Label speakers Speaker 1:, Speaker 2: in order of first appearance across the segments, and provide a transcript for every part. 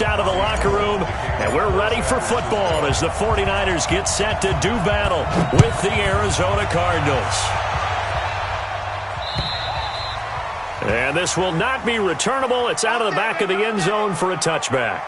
Speaker 1: dismissed out of the locker room, and we're ready for football as the 49ers get set to do battle with the Arizona Cardinals. And this will not be returnable. It's out of the back of the end zone for a touchback.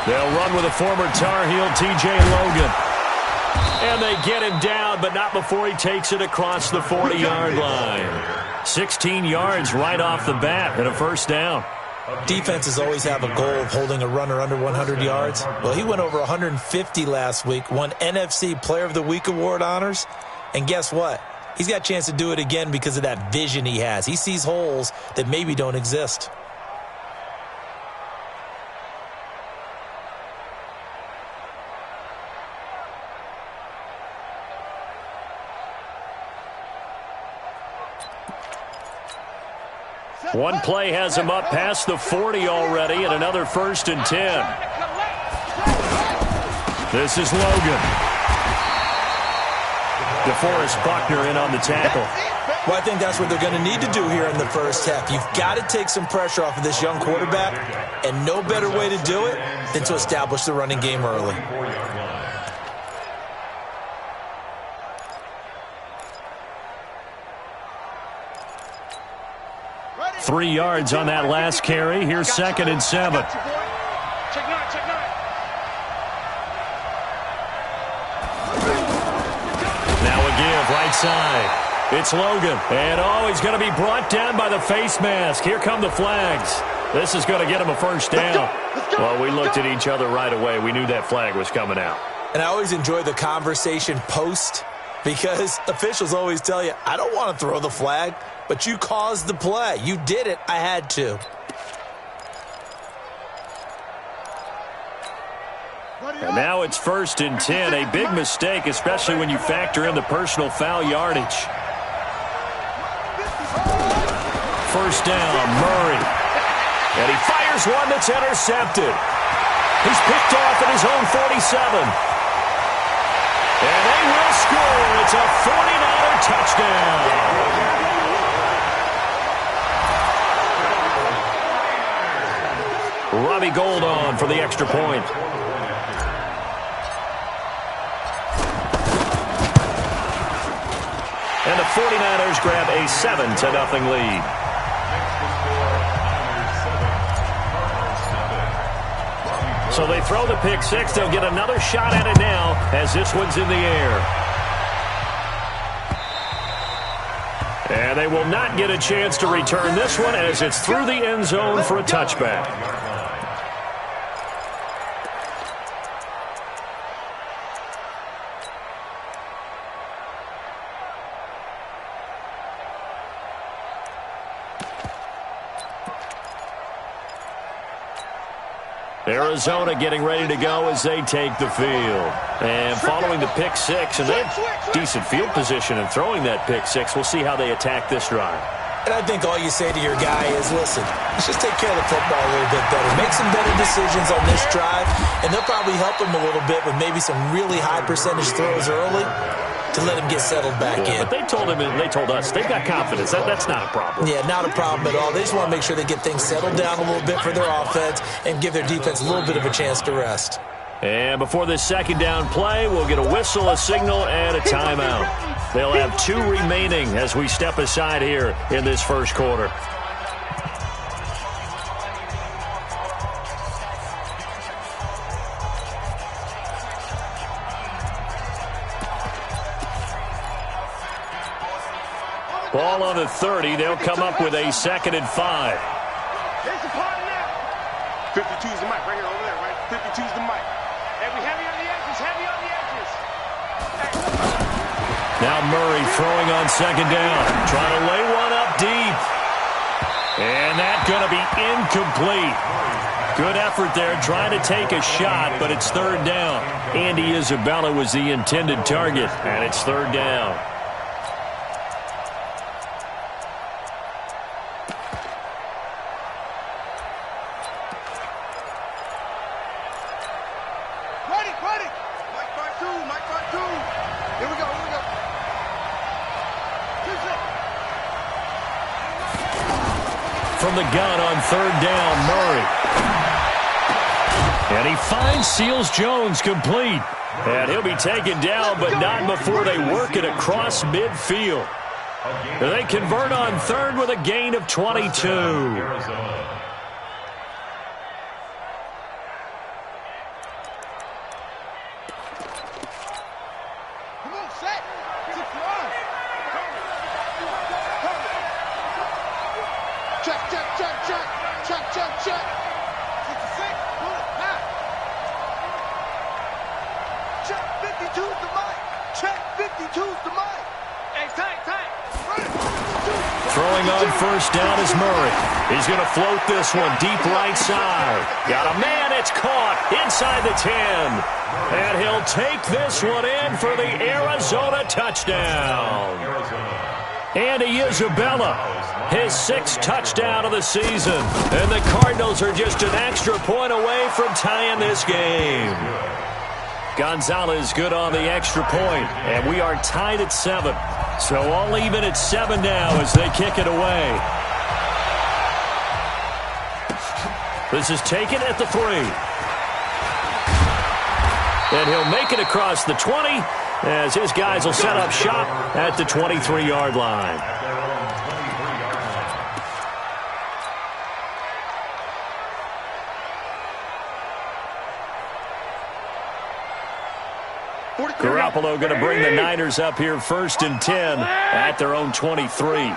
Speaker 1: They'll run with a former Tar Heel, TJ Logan. And they get him down, but not before he takes it across the 40-yard line. 16 yards right off the bat and a first down.
Speaker 2: Defenses always have a goal of holding a runner under 100 yards. Well, he went over 150 last week, won NFC Player of the Week award honors. And guess what? He's got a chance to do it again because of that vision he has. He sees holes that maybe don't exist.
Speaker 1: One play has him up past the 40 already, and another 1st and 10. This is Logan. DeForest Buckner in on the tackle.
Speaker 2: Well, I think that's what they're going to need to do here in the first half. You've got to take some pressure off of this young quarterback, and no better way to do it than to establish the running game early.
Speaker 1: 3 yards on that last carry. Here's 2nd and 7. Now a give, right side. It's Logan. And he's going to be brought down by the face mask. Here come the flags. This is going to get him a first down. Well, we looked at each other right away. We knew that flag was coming out.
Speaker 2: And I always enjoy the conversation post, because officials always tell you, I don't want to throw the flag, but you caused the play. You did it. I had to.
Speaker 1: And now it's 1st and 10. A big mistake, especially when you factor in the personal foul yardage. First down, Murray. And he fires one that's intercepted. He's picked off at his own 47. And they will score. It's a 49er touchdown. Robbie Gould on for the extra point. And the 49ers grab a 7-0 lead. So they throw the pick six. They'll get another shot at it now as this one's in the air. And they will not get a chance to return this one as it's through the end zone for a touchback. Arizona getting ready to go as they take the field. And following the pick six, and they have decent field position in throwing that pick six. We'll see how they attack this drive.
Speaker 2: And I think all you say to your guy is, listen, let's just take care of the football a little bit better. Make some better decisions on this drive, and they'll probably help him a little bit with maybe some really high percentage throws early to let him get settled back in.
Speaker 1: But they told him and they told us they've got confidence. That's not a problem.
Speaker 2: Yeah, not a problem at all. They just want to make sure they get things settled down a little bit for their offense and give their defense a little bit of a chance to rest.
Speaker 1: And before this second down play, we'll get a whistle, a signal, and a timeout. They'll have 2 remaining as we step aside here in this first quarter. Ball on the 30. They'll come up with a 2nd and 5.
Speaker 3: Here's the party now. 52's the mic right here over there, right? 52's the mic. Hey, we heavy on the edges, heavy on the edges.
Speaker 1: Now Murray throwing on 2nd down. Trying to lay one up deep. And that's going to be incomplete. Good effort there, trying to take a shot, but it's third down. Andy Isabella was the intended target, and it's third down. From the gun on third down, Murray. And he finds Seals-Jones complete. And he'll be taken down, but not before they work it across midfield. And they convert on third with a gain of 22. Throwing on first down is Murray. He's going to float this one deep right side. Got a man, it's caught inside the 10. And he'll take this one in for the Arizona touchdown. Andy Isabella, his 6th touchdown of the season. And the Cardinals are just an extra point away from tying this game. Gonzalez good on the extra point, and we are tied at 7. So all even at 7 now as they kick it away. This is taken at the 3. And he'll make it across the 20 as his guys will set up shop at the 23-yard line. Garoppolo going to bring the Niners up here 1st and 10 at their own 23.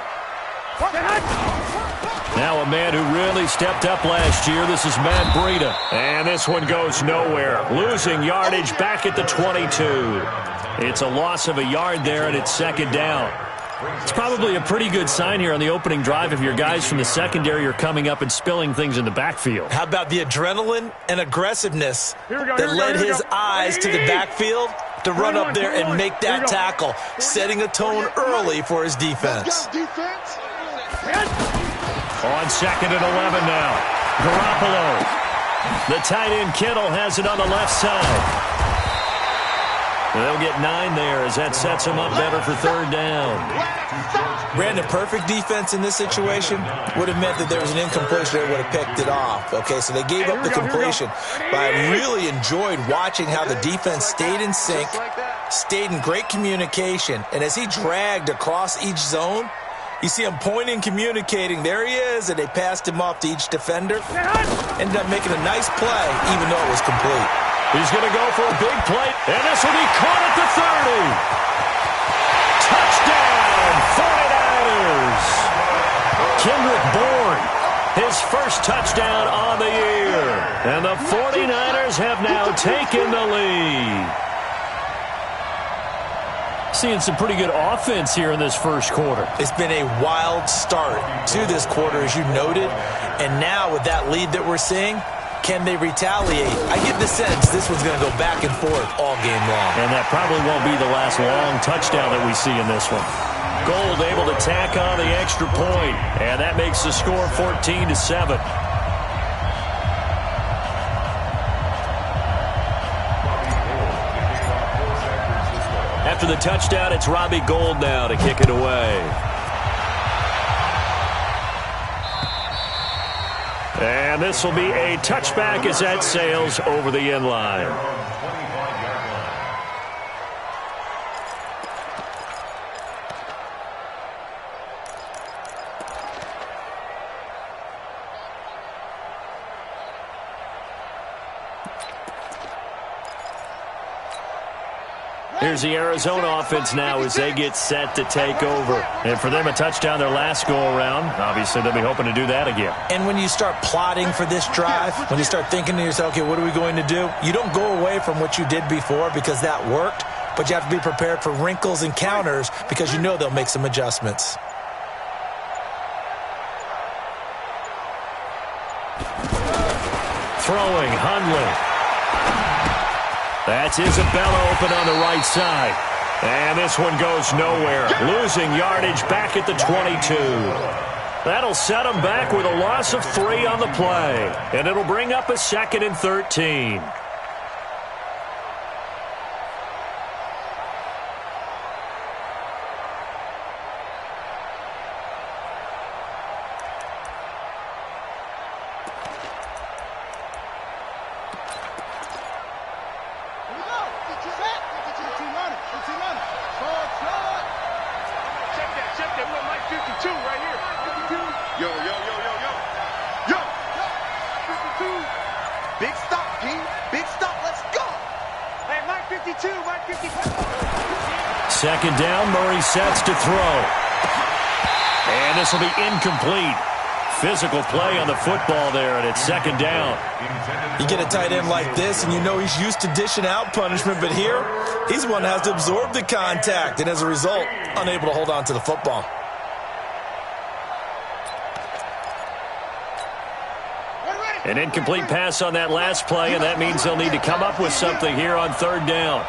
Speaker 1: Now a man who really stepped up last year. This is Matt Breida. And this one goes nowhere. Losing yardage back at the 22. It's a loss of a yard there, and it's 2nd down. It's probably a pretty good sign here on the opening drive if your guys from the secondary are coming up and spilling things in the backfield.
Speaker 2: How about the adrenaline and aggressiveness that led his eyes to the backfield to run up there and make that tackle, setting a tone early for his defense.
Speaker 1: On 2nd and 11 now. Garoppolo. The tight end Kittle has it on the left side. They'll get 9 there as that sets them up better for third down.
Speaker 2: Brandon, perfect defense in this situation would have meant that there was an incompletion that would have picked it off. Okay, so they gave up the completion. But I really enjoyed watching how the defense stayed in sync, stayed in great communication. And as he dragged across each zone, you see him pointing, communicating. There he is, and they passed him off to each defender. Ended up making a nice play, even though it was complete.
Speaker 1: He's going to go for a big play, and this will be caught at the 30. Touchdown, 49ers. Kendrick Bourne, his first touchdown on the year. And the 49ers have now taken the lead. Seeing some pretty good offense here in this first quarter.
Speaker 2: It's been a wild start to this quarter, as you noted. And now with that lead that we're seeing, can they retaliate? I get the sense this one's going to go back and forth all game long.
Speaker 1: And that probably won't be the last long touchdown that we see in this one. Gold able to tack on the extra point, and that makes the score 14-7. After the touchdown, it's Robbie Gould now to kick it away. And this will be a touchback as that sails over the end line. Here's the Arizona offense now as they get set to take over. And for them, a touchdown their last go-around. Obviously, they'll be hoping to do that again.
Speaker 2: And when you start plotting for this drive, when you start thinking to yourself, okay, what are we going to do? You don't go away from what you did before because that worked, but you have to be prepared for wrinkles and counters because you know they'll make some adjustments.
Speaker 1: Throwing, Hundley. That's Isabella open on the right side. And this one goes nowhere. Losing yardage back at the 22. That'll set them back with a loss of 3 on the play. And it'll bring up a 2nd and 13. Second down, Murray sets to throw. And this will be incomplete. Physical play on the football there, and it's second down.
Speaker 2: You get a tight end like this, and you know he's used to dishing out punishment, but here, he's the one that has to absorb the contact, and as a result, unable to hold on to the football.
Speaker 1: An incomplete pass on that last play, and that means they'll need to come up with something here on third down.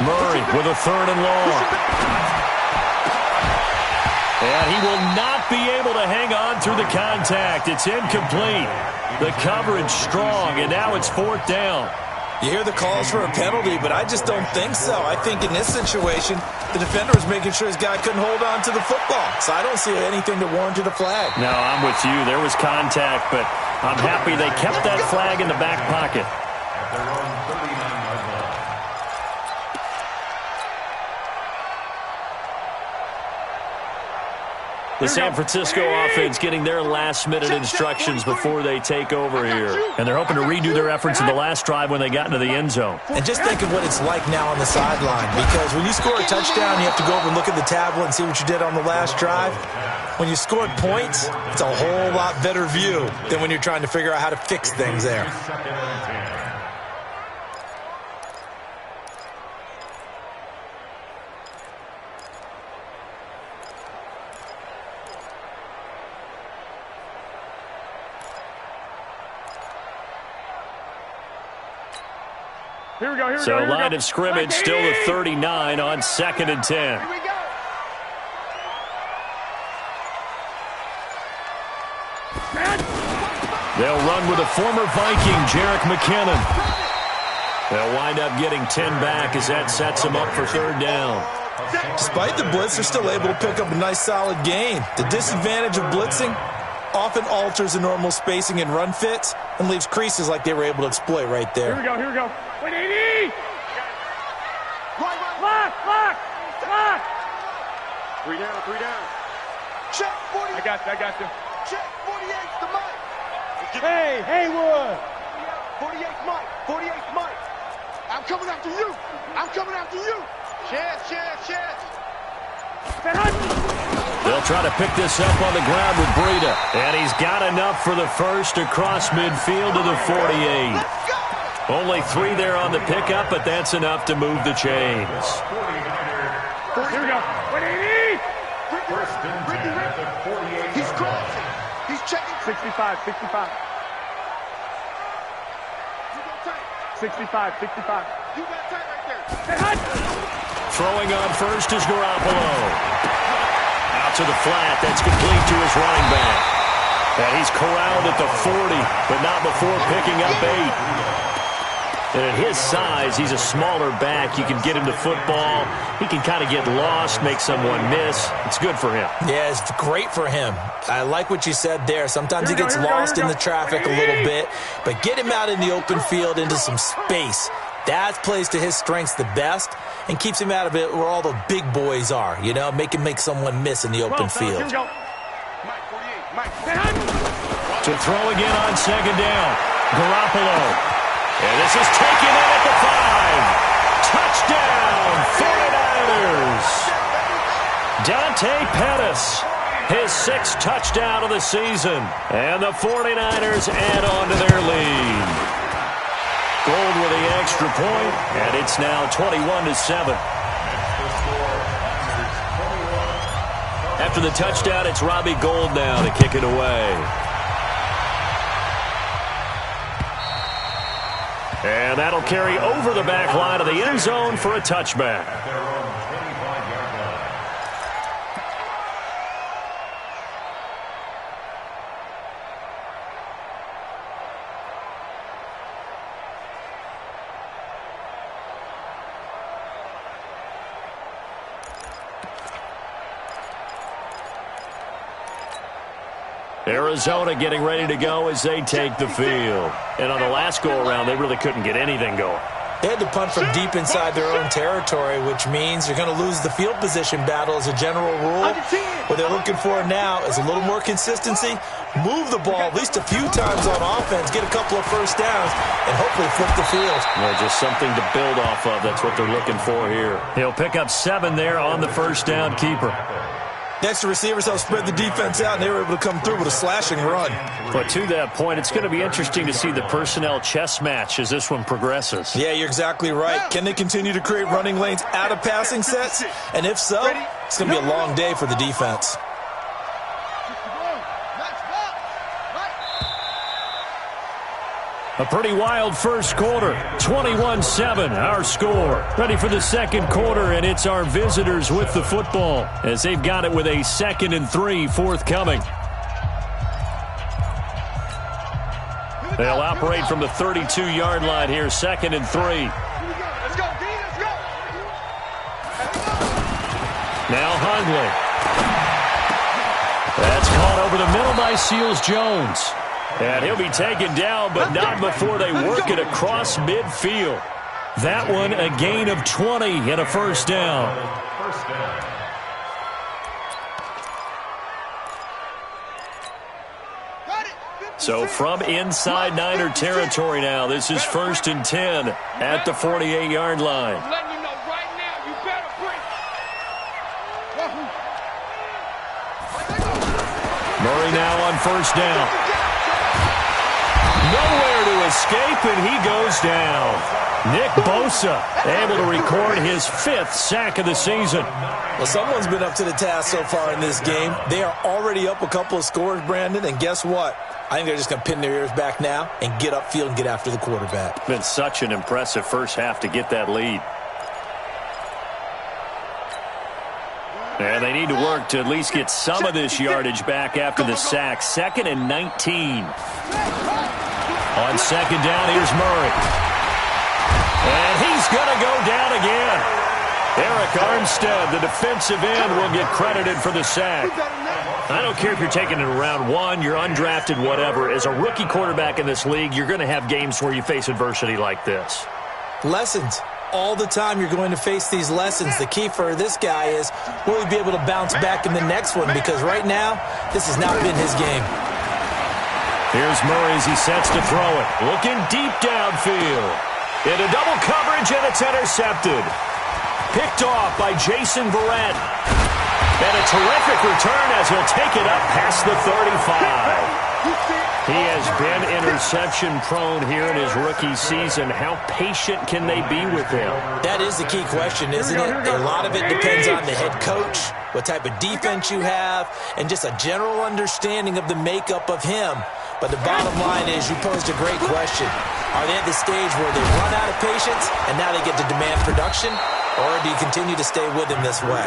Speaker 1: Murray with a 3rd and long. And he will not be able to hang on through the contact. It's incomplete. The coverage strong, and now it's 4th down.
Speaker 2: You hear the calls for a penalty, but I just don't think so. I think in this situation, the defender was making sure his guy couldn't hold on to the football. So I don't see anything to warrant a flag.
Speaker 1: No, I'm with you. There was contact, but I'm happy they kept that flag in the back pocket. The San Francisco offense getting their last-minute instructions before they take over here. And they're hoping to redo their efforts in the last drive when they got into the end zone.
Speaker 2: And just think of what it's like now on the sideline, because when you score a touchdown, you have to go over and look at the tablet and see what you did on the last drive. When you scored points, it's a whole lot better view than when you're trying to figure out how to fix things there.
Speaker 4: Here we go.
Speaker 1: So line of scrimmage still the 39 on 2nd and 10.
Speaker 4: Here we go.
Speaker 1: They'll run with a former Viking, Jerick McKinnon. They'll wind up getting 10 back as that sets them up for 3rd down.
Speaker 2: Despite the blitz, they're still able to pick up a nice solid gain. The disadvantage of blitzing often alters the normal spacing and run fits and leaves creases like they were able to exploit right there.
Speaker 4: Here we go. 180! Lock!
Speaker 3: 3 down. Check 40.
Speaker 4: I got you.
Speaker 3: Check 48's the mic.
Speaker 4: Hey, Haywood!
Speaker 3: 48's Mike. I'm coming after you. Chance.
Speaker 1: They'll try to pick this up on the ground with Breida. And he's got enough for the first across midfield to the 48. Only 3 there on the pickup, but that's enough to move the chains.
Speaker 4: Here we go. 180!
Speaker 3: He's crossing. He's checking.
Speaker 4: 65. 65.
Speaker 3: You got tight right there.
Speaker 1: Throwing on first is Garoppolo. Out to the flat. That's complete to his running back. And he's corralled at the 40, but not before picking up 8. And at his size, he's a smaller back. You can get him to football. He can kind of get lost, make someone miss. It's good for him.
Speaker 2: Yeah, it's great for him. I like what you said there. Sometimes he gets lost in the traffic a little bit, but get him out in the open field into some space. That plays to his strengths the best and keeps him out of it where all the big boys are, you know, make someone miss in the open field.
Speaker 4: Here we go.
Speaker 3: Mike.
Speaker 1: To throw again on 2nd down. Garoppolo. And this is taken in at the 5. Touchdown, 49ers. Dante Pettis, his 6th touchdown of the season. And the 49ers add on to their lead. Gold with the extra point, and it's now 21-7. After the touchdown, it's Robbie Gould now to kick it away. And that'll carry over the back line of the end zone for a touchback. Arizona getting ready to go as they take the field. And on the last go-around, they really couldn't get anything going.
Speaker 2: They had to punt from deep inside their own territory, which means you're going to lose the field position battle as a general rule. What they're looking for now is a little more consistency, move the ball at least a few times on offense, get a couple of first downs, and hopefully flip the field.
Speaker 1: Well, just something to build off of. That's what they're looking for here. He'll pick up 7 there on the first down keeper.
Speaker 2: Next, the receivers helped spread the defense out, and they were able to come through with a slashing run.
Speaker 1: But to that point, it's going to be interesting to see the personnel chess match as this one progresses.
Speaker 2: Yeah, you're exactly right. Can they continue to create running lanes out of passing sets? And if so, it's going to be a long day for the defense.
Speaker 1: A pretty wild first quarter. 21-7, our score. Ready for the second quarter, and it's our visitors with the football as they've got it with a 2nd and 3 forthcoming. They'll operate from the 32-yard line here, 2nd and 3.
Speaker 3: Let's go, D, let's go.
Speaker 1: Now Hundley. That's caught over the middle by Seals-Jones. And he'll be taken down, but not before they work it across midfield. That one, a gain of 20 and a first down. So from inside Niner territory now, this is 1st and 10 at the 48-yard line.
Speaker 3: I'm letting you know right now, you better break.
Speaker 1: Murray now on first down. Nowhere to escape, and he goes down. Nick Bosa able to record his 5th sack of the season.
Speaker 2: Well, someone's been up to the task so far in this game. They are already up a couple of scores, Brandon, and guess what? I think they're just going to pin their ears back now and get upfield and get after the quarterback.
Speaker 1: Been such an impressive first half to get that lead. And they need to work to at least get some of this yardage back after the sack. 2nd and 19. On second down, here's Murray. And he's going to go down again. Eric Armstead, the defensive end, will get credited for the sack. I don't care if you're taking it in round 1, you're undrafted, whatever. As a rookie quarterback in this league, you're going to have games where you face adversity like this.
Speaker 2: Lessons. All the time you're going to face these lessons. The key for this guy is, will he be able to bounce back in the next one? Because right now, this has not been his game.
Speaker 1: Here's Murray as he sets to throw it. Looking deep downfield. Into double coverage, and it's intercepted. Picked off by Jason Verrett. And a terrific return as he'll take it up past the 35. He has been interception-prone here in his rookie season. How patient can they be with him?
Speaker 2: That is the key question, isn't it? A lot of it depends on the head coach, what type of defense you have, and just a general understanding of the makeup of him. But the bottom line is, you posed a great question. Are they at the stage where they run out of patience and now they get to demand production? Or do you continue to stay with him this way?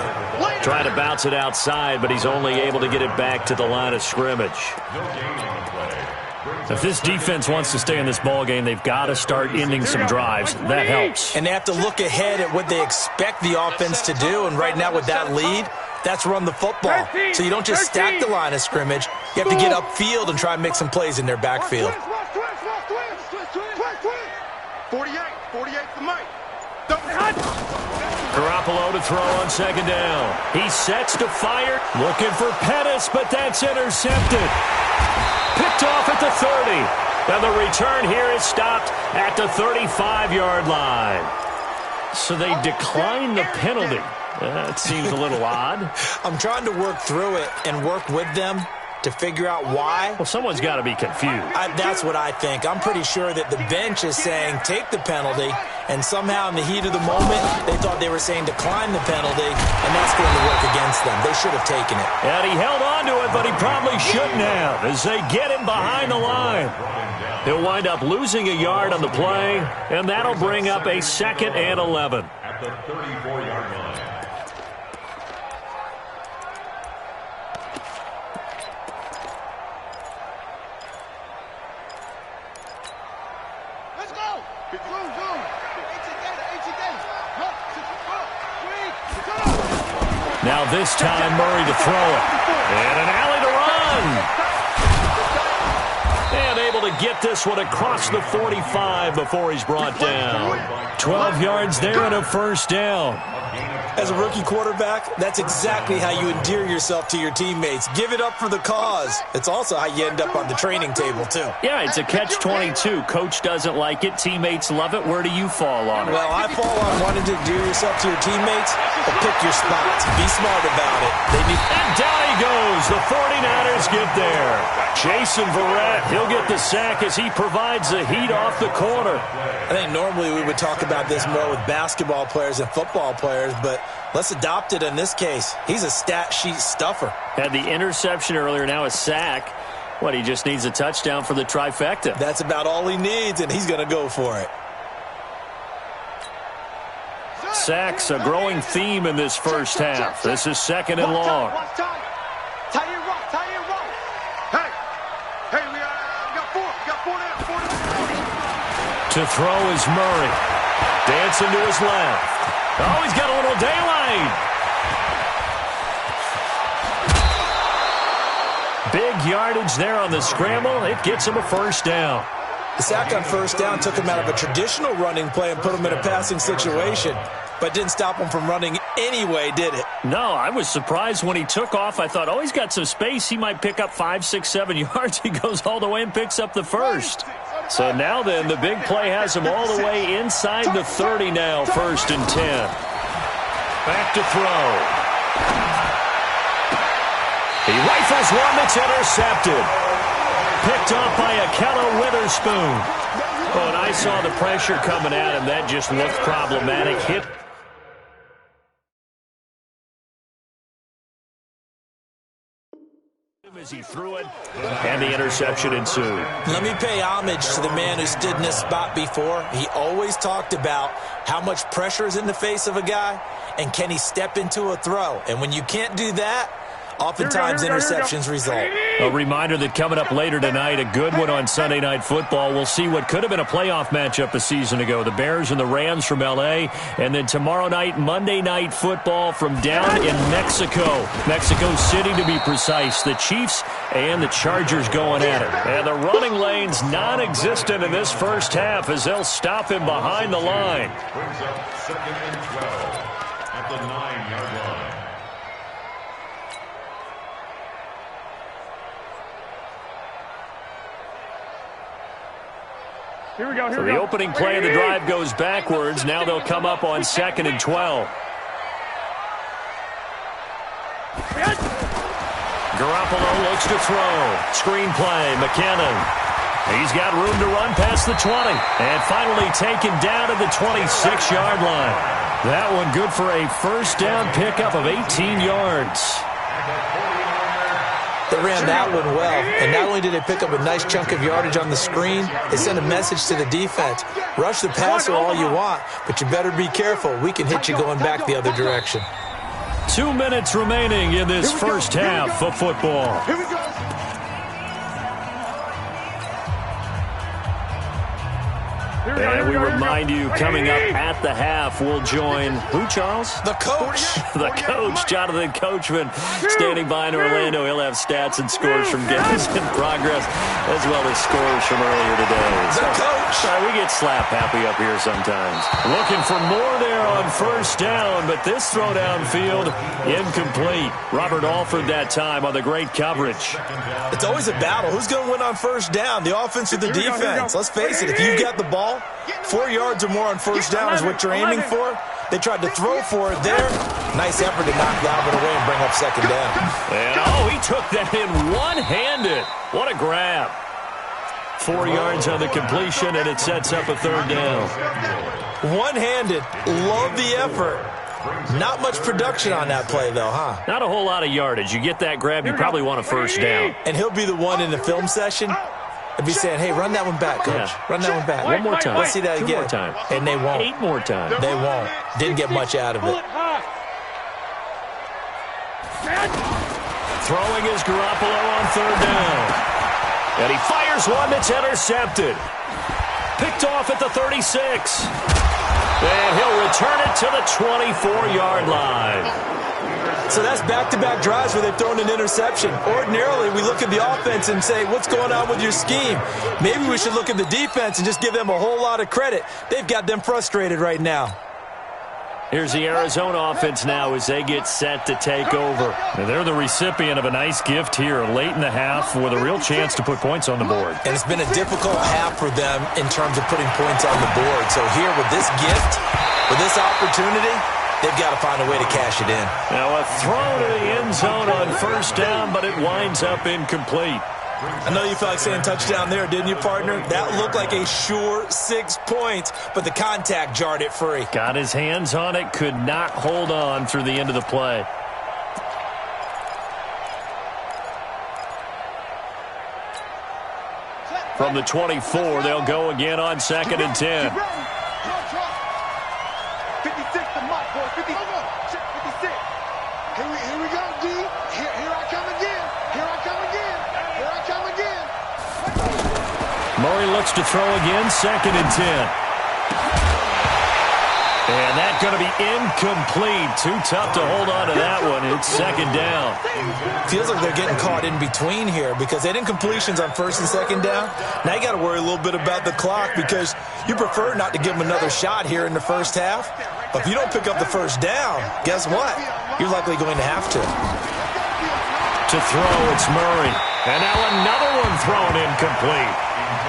Speaker 1: Trying to bounce it outside, but he's only able to get it back to the line of scrimmage. If this defense wants to stay in this ballgame, they've got to start ending some drives. That helps.
Speaker 2: And they have to look ahead at what they expect the offense to do. And right now with that lead, that's run the football. So you don't just stack the line of scrimmage. You have to get upfield and try and make some plays in their backfield.
Speaker 3: 48 to Mike.
Speaker 1: Garoppolo to throw on second down. He sets to fire. Looking for Pettis, but that's intercepted. Picked off at the 30. And the return here is stopped at the 35-yard line. So they decline the penalty. That seems a little odd.
Speaker 2: I'm trying to work through it and work with them. to figure out why?
Speaker 1: Well, someone's got to be confused.
Speaker 2: That's what I think. I'm pretty sure that the bench is saying take the penalty, and somehow in the heat of the moment, they thought they were saying decline the penalty, and that's going to work against them. They should have taken it.
Speaker 1: And he held on to it, but he probably shouldn't have as they get him behind the line. He'll wind up losing a yard on the play, and that'll bring up a 2nd and 11.
Speaker 5: At the 34-yard line.
Speaker 3: Let's go.
Speaker 1: Now this time Murray to throw it. And an alley to run. And able to get this one across the 45 before he's brought down. 12 yards there and a 1st down.
Speaker 2: As a rookie quarterback, that's exactly how you endear yourself to your teammates. Give it up for the cause. It's also how you end up on the training table, too.
Speaker 1: Yeah, it's a catch-22. Coach doesn't like it. Teammates love it. Where do you fall on it?
Speaker 2: Well, I fall on wanting to endear yourself to your teammates, but pick your spots. Be smart about it.
Speaker 1: And down he goes. The 49ers get there. Jason Verrett, he'll get the sack as he provides the heat off the corner.
Speaker 2: I think normally we would talk about this more with basketball players and football players, but let's adopt it in this case. He's a stat sheet stuffer.
Speaker 1: Had the interception earlier, now a sack. What, he just needs a touchdown for the trifecta.
Speaker 2: That's about all he needs, and he's going to go for it.
Speaker 1: Sacks, a growing theme in this first half. This is 2nd and long. To throw is Murray. Dancing to his left. Oh, he's got a little daylight. Big yardage there on the scramble. It gets him a 1st down.
Speaker 2: The sack on 1st down took him out of a traditional running play and put him in a passing situation, but didn't stop him from running anyway, did it?
Speaker 1: No, I was surprised when he took off. I thought, oh, he's got some space. He might pick up 5, 6, 7 yards. He goes all the way and picks up the 1st. So now then, the big play has him all the way inside the 30 now, 1st and 10. Back to throw. He rifles one that's intercepted. Picked off by Akello Witherspoon. Oh, and I saw the pressure coming at him. That just looked problematic. Hit. As he threw it, and the interception ensued.
Speaker 2: Let me pay homage to the man who stood in this spot before. He always talked about how much pressure is in the face of a guy, and can he step into a throw. And when you can't do that, oftentimes interceptions result.
Speaker 1: A reminder that coming up later tonight, a good one on Sunday Night Football. We'll see what could have been a playoff matchup a season ago. The Bears and the Rams from L.A. And then tomorrow night, Monday Night Football from down in Mexico. Mexico City, to be precise. The Chiefs and the Chargers going at it. And the running lane's non-existent in this first half as they'll stop him behind the line.
Speaker 5: Brings up 2nd and 12 at the 9-yard line.
Speaker 4: Here we go.
Speaker 1: So the opening play of the drive goes backwards. Now they'll come up on 2nd and 12. Garoppolo looks to throw. Screen play, McKinnon. He's got room to run past the 20. And finally taken down to the 26-yard line. That one good for a 1st down pickup of 18 yards.
Speaker 2: They ran that one well, and not only did they pick up a nice chunk of yardage on the screen, they sent a message to the defense. Rush the passer all you want, but you better be careful. We can hit you going back the other direction.
Speaker 1: 2 minutes remaining in this first half of football.
Speaker 3: Here we go.
Speaker 1: And we remind you, coming up at the half, we'll join who, Charles?
Speaker 2: The coach.
Speaker 1: The coach, Jonathan Coachman, standing by in Orlando. He'll have stats and scores from games in progress, as well as scores from earlier today.
Speaker 2: The coach.
Speaker 1: Sorry, we get slap happy up here sometimes. Looking for more there on 1st down, but this throw downfield, incomplete. Robert Alford that time on the great coverage.
Speaker 2: It's always a battle. Who's going to win on 1st down? The offense or the defense? Let's face it, if you've got the ball, 4 yards or more on 1st down is what you're aiming for. They tried to throw for it there. Nice effort to knock Dalvin away and bring up second down.
Speaker 1: And, he took that in one-handed. What a grab. 4 yards on the completion, and it sets up a third down.
Speaker 2: One-handed. Love the effort. Not much production on that play, though, huh?
Speaker 1: Not a whole lot of yardage. You get that grab, you probably want a first down.
Speaker 2: And he'll be the one in the film session and be saying, hey, run that one back, coach.
Speaker 1: Yeah.
Speaker 2: Run that one back.
Speaker 1: One more time.
Speaker 2: Let's see that again.
Speaker 1: 2 more times.
Speaker 2: And they won't.
Speaker 1: 8 more times.
Speaker 2: They won't. Didn't get much out of it.
Speaker 1: Throwing is Garoppolo on third down. And he fires one that's intercepted. Picked off at the 36. And he'll return it to the 24-yard line.
Speaker 2: So that's back-to-back drives where they've thrown an interception. Ordinarily, we look at the offense and say, what's going on with your scheme? Maybe we should look at the defense and just give them a whole lot of credit. They've got them frustrated right now.
Speaker 1: Here's the Arizona offense now as they get set to take over. And they're the recipient of a nice gift here late in the half with a real chance to put points on the board.
Speaker 2: And it's been a difficult half for them in terms of putting points on the board. So here with this gift, with this opportunity, they've got to find a way to cash it in.
Speaker 1: Now a throw to the end zone on first down, but it winds up incomplete.
Speaker 2: I know you felt like saying touchdown there, didn't you, partner? That looked like a sure 6 points, but the contact jarred it free.
Speaker 1: Got his hands on it, could not hold on through the end of the play. From the 24, they'll go again on 2nd and 10.
Speaker 3: 56 to Mike, boy. 56. Here we go, D. Here I come again. Here I come again. Here I come again.
Speaker 1: Murray looks to throw again, 2nd and 10. And that's going to be incomplete. Too tough to hold on to that one. It's 2nd down.
Speaker 2: Feels like they're getting caught in between here because they didn't completions on 1st and 2nd down. Now you got to worry a little bit about the clock because you prefer not to give them another shot here in the first half. But if you don't pick up the first down, guess what? You're likely going to have to.
Speaker 1: To throw, it's Murray. And now another one thrown incomplete.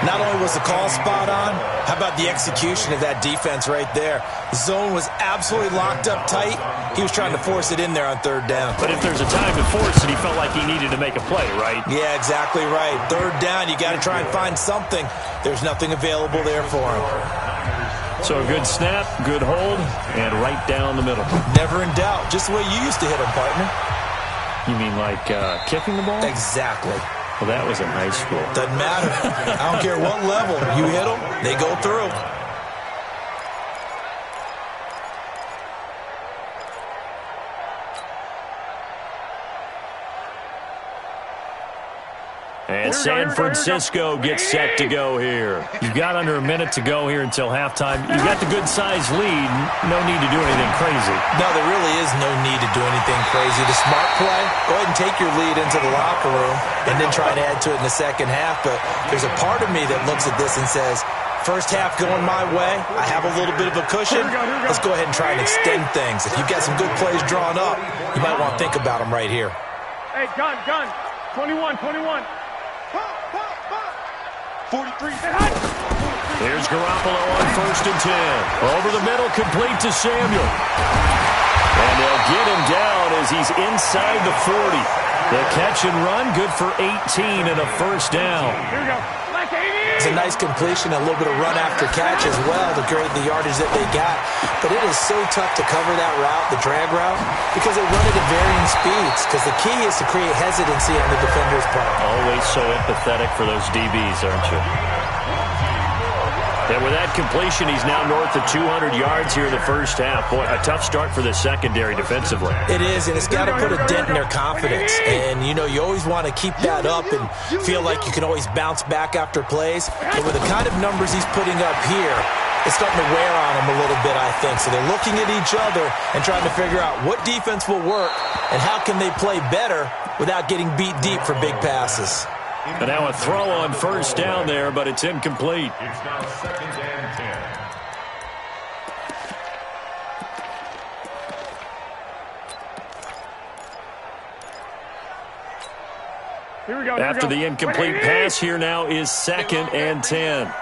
Speaker 2: Not only was the call spot on, how about the execution of that defense right there? The zone was absolutely locked up tight. He was trying to force it in there on 3rd down.
Speaker 1: But if there's a time to force it, he felt like he needed to make a play, right?
Speaker 2: Yeah, exactly right. 3rd down, you got to try and find something. There's nothing available there for him.
Speaker 1: So a good snap, good hold, and right down the middle.
Speaker 2: Never in doubt. Just the way you used to hit him, partner.
Speaker 1: You mean like kicking the ball?
Speaker 2: Exactly.
Speaker 1: Well, that was in high school.
Speaker 2: Doesn't matter. I don't care what level. You hit them, they go through.
Speaker 1: And San Francisco gets set to go here. You've got under a minute to go here until halftime. You've got the good-sized lead. No need to do anything crazy.
Speaker 2: No, there really is no need to do anything crazy. The smart play, go ahead and take your lead into the locker room and then try and add to it in the second half. But there's a part of me that looks at this and says, first half going my way, I have a little bit of a cushion. Let's go ahead and try and extend things. If you've got some good plays drawn up, you might want to think about them right here.
Speaker 4: Hey, gun. 21.
Speaker 3: 43.
Speaker 1: Here's Garoppolo on 1st and 10. Over the middle, complete to Samuel. And they'll get him down as he's inside the 40. The catch and run, good for 18 and a first down.
Speaker 4: Here we go. Like 80.
Speaker 2: It's a nice completion, a little bit of run after catch as well to create the yardage that they got. But it is so tough to cover that route, the drag route, because they run it at varying speeds. Because the key is to create hesitancy on the defender's part.
Speaker 1: Always so empathetic for those DBs, aren't you? And with that completion, he's now north of 200 yards here in the first half. Boy, a tough start for the secondary defensively.
Speaker 2: It is, and it's got to put a dent in their confidence. And, you know, you always want to keep that up and feel like you can always bounce back after plays. But with the kind of numbers he's putting up here, it's starting to wear on them a little bit, I think. So they're looking at each other and trying to figure out what defense will work and how can they play better without getting beat deep for big passes.
Speaker 1: And now a throw on first down there, but it's incomplete.
Speaker 5: It's now 2nd and 10.
Speaker 4: Here we go.
Speaker 1: After the incomplete pass, here now is 2nd and 10.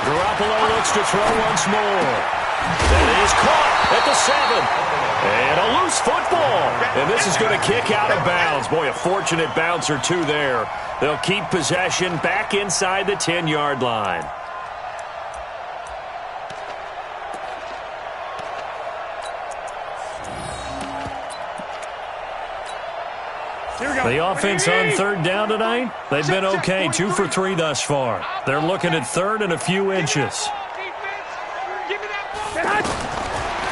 Speaker 1: Garoppolo looks to throw once more. That is caught at the 7. And a loose football. And this is going to kick out of bounds. Boy, a fortunate bounce or two there. They'll keep possession back inside the 10-yard line. The offense on third down tonight, they've been okay, 2 for 3 thus far. They're looking at third and a few inches.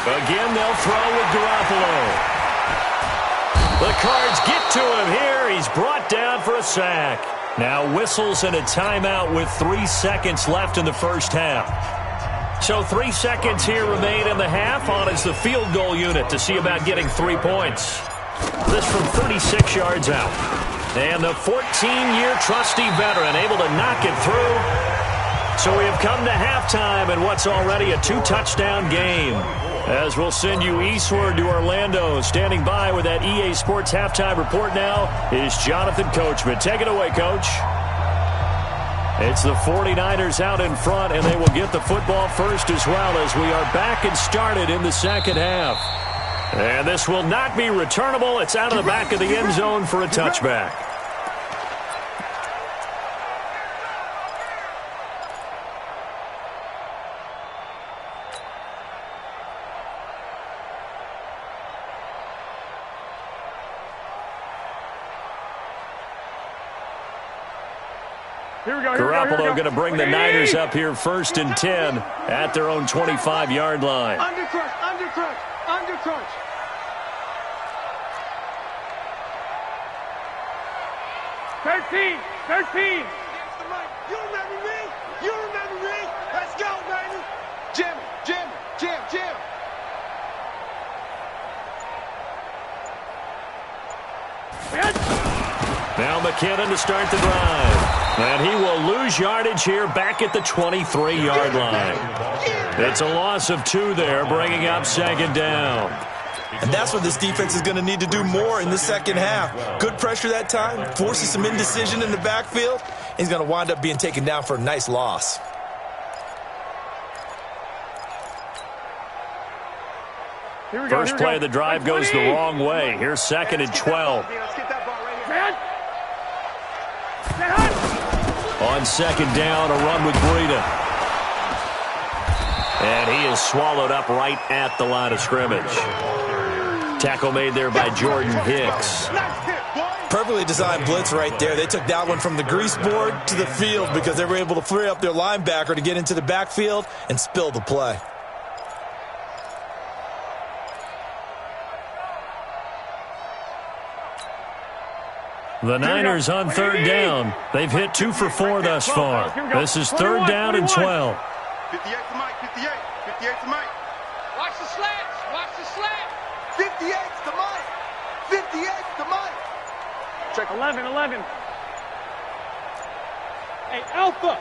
Speaker 1: Again, they'll throw with Garoppolo. The Cards get to him here. He's brought down for a sack. Now whistles and a timeout with 3 seconds left in the first half. So 3 seconds here remain in the half. On is the field goal unit to see about getting 3 points. This from 36 yards out. And the 14-year trusty veteran able to knock it through. So we have come to halftime in what's already a 2-touchdown game. As we'll send you eastward to Orlando. Standing by with that EA Sports halftime report now is Jonathan Coachman. Take it away, Coach. It's the 49ers out in front, and they will get the football first as well as we are back and started in the second half. And this will not be returnable. It's out of the back of the end zone for a touchback. Garoppolo going to bring the Niners up here 1st and 10 at their own 25-yard line.
Speaker 3: Undercrunch, undercrunch, undercrunch.
Speaker 4: Thirteen.
Speaker 3: You remember me? You remember me? Let's go, baby. Jim.
Speaker 1: Now McKinnon to start the drive. And he will lose yardage here back at the 23-yard line. It's a loss of 2 there, bringing up 2nd down.
Speaker 2: And that's what this defense is going to need to do more in the second half. Good pressure that time, forces some indecision in the backfield. He's going to wind up being taken down for a nice loss.
Speaker 1: First play of the drive goes the wrong way. Here's 2nd and 12. On 2nd down, a run with Breida. And he is swallowed up right at the line of scrimmage. Tackle made there by Jordan Hicks.
Speaker 2: Perfectly designed blitz right there. They took that one from the grease board to the field because they were able to free up their linebacker to get into the backfield and spill the play.
Speaker 1: The Niners on 3rd down. They've hit 2 for 4 thus far. This is 3rd down and 12.
Speaker 3: 58 to Mike, 58 to Mike.
Speaker 6: Watch the slants, watch the slant.
Speaker 3: 58 to Mike, 58 to Mike.
Speaker 4: Check 11. Hey, Alpha.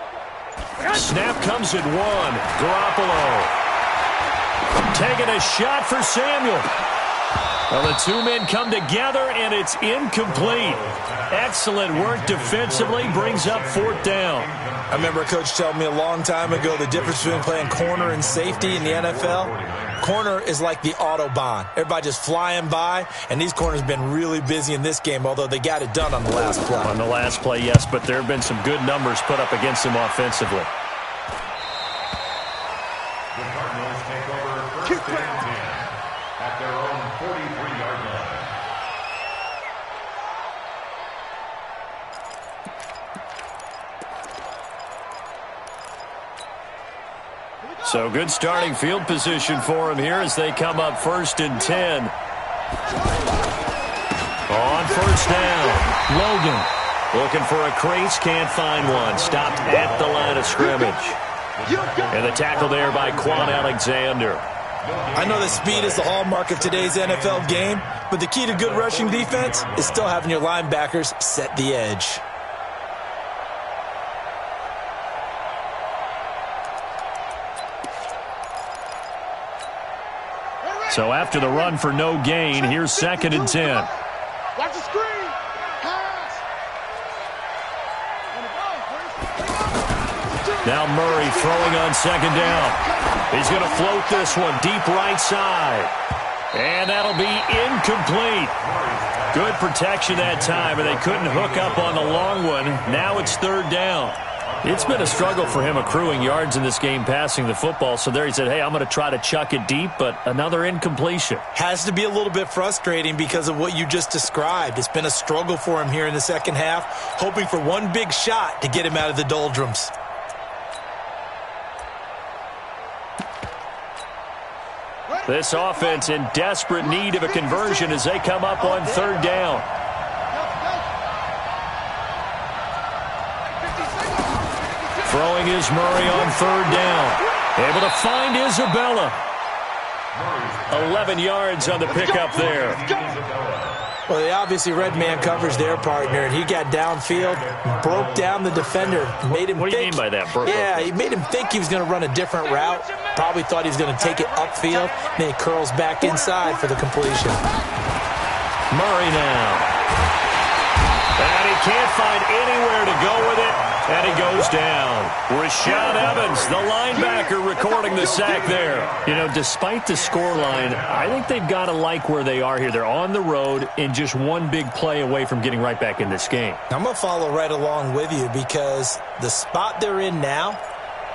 Speaker 1: Snap comes at 1. Garoppolo. Taking a shot for Samuel. Well, the 2 men come together, and it's incomplete. Excellent work defensively, brings up 4th down.
Speaker 2: I remember a coach telling me a long time ago the difference between playing corner and safety in the NFL. Corner is like the Autobahn. Everybody just flying by, and these corners have been really busy in this game, although they got it done on the last play.
Speaker 1: On the last play, yes, but there have been some good numbers put up against them offensively.
Speaker 5: The Cardinals take over 1st and 10 at their own 43-yard line.
Speaker 1: So good starting field position for him here as they come up 1st and 10. On 1st down, Logan looking for a crease, can't find one. Stopped at the line of scrimmage. And the tackle there by Quan Alexander.
Speaker 2: I know that speed is the hallmark of today's NFL game, but the key to good rushing defense is still having your linebackers set the edge.
Speaker 1: So after the run for no gain, here's 2nd and 10.
Speaker 3: Watch the screen. Pass.
Speaker 1: Now Murray throwing on second down. He's going to float this one deep right side. And that'll be incomplete. Good protection that time, and they couldn't hook up on the long one. Now it's third down. It's been a struggle for him accruing yards in this game passing the football. So there he said, hey, I'm going to try to chuck it deep, but another incompletion.
Speaker 2: Has to be a little bit frustrating because of what you just described. It's been a struggle for him here in the second half, hoping for one big shot to get him out of the doldrums.
Speaker 1: This offense in desperate need of a conversion as they come up on third down. Throwing is Murray on third down. Able to find Isabella. 11 yards on the pickup there.
Speaker 2: Well, they obviously read man coverage their partner, and he got downfield, broke down the defender, made him
Speaker 1: What do you mean by that?
Speaker 2: He made him think he was going to run a different route. Probably thought he was going to take it upfield. Then he curls back inside for the completion.
Speaker 1: Murray now. And he can't find anywhere to go with it. And he goes down. Rashaan Evans, the linebacker, recording the sack there. You know, despite the scoreline, I think they've got to like where they are here. They're on the road and just one big play away from getting right back in this game.
Speaker 2: I'm going to follow right along with you because the spot they're in now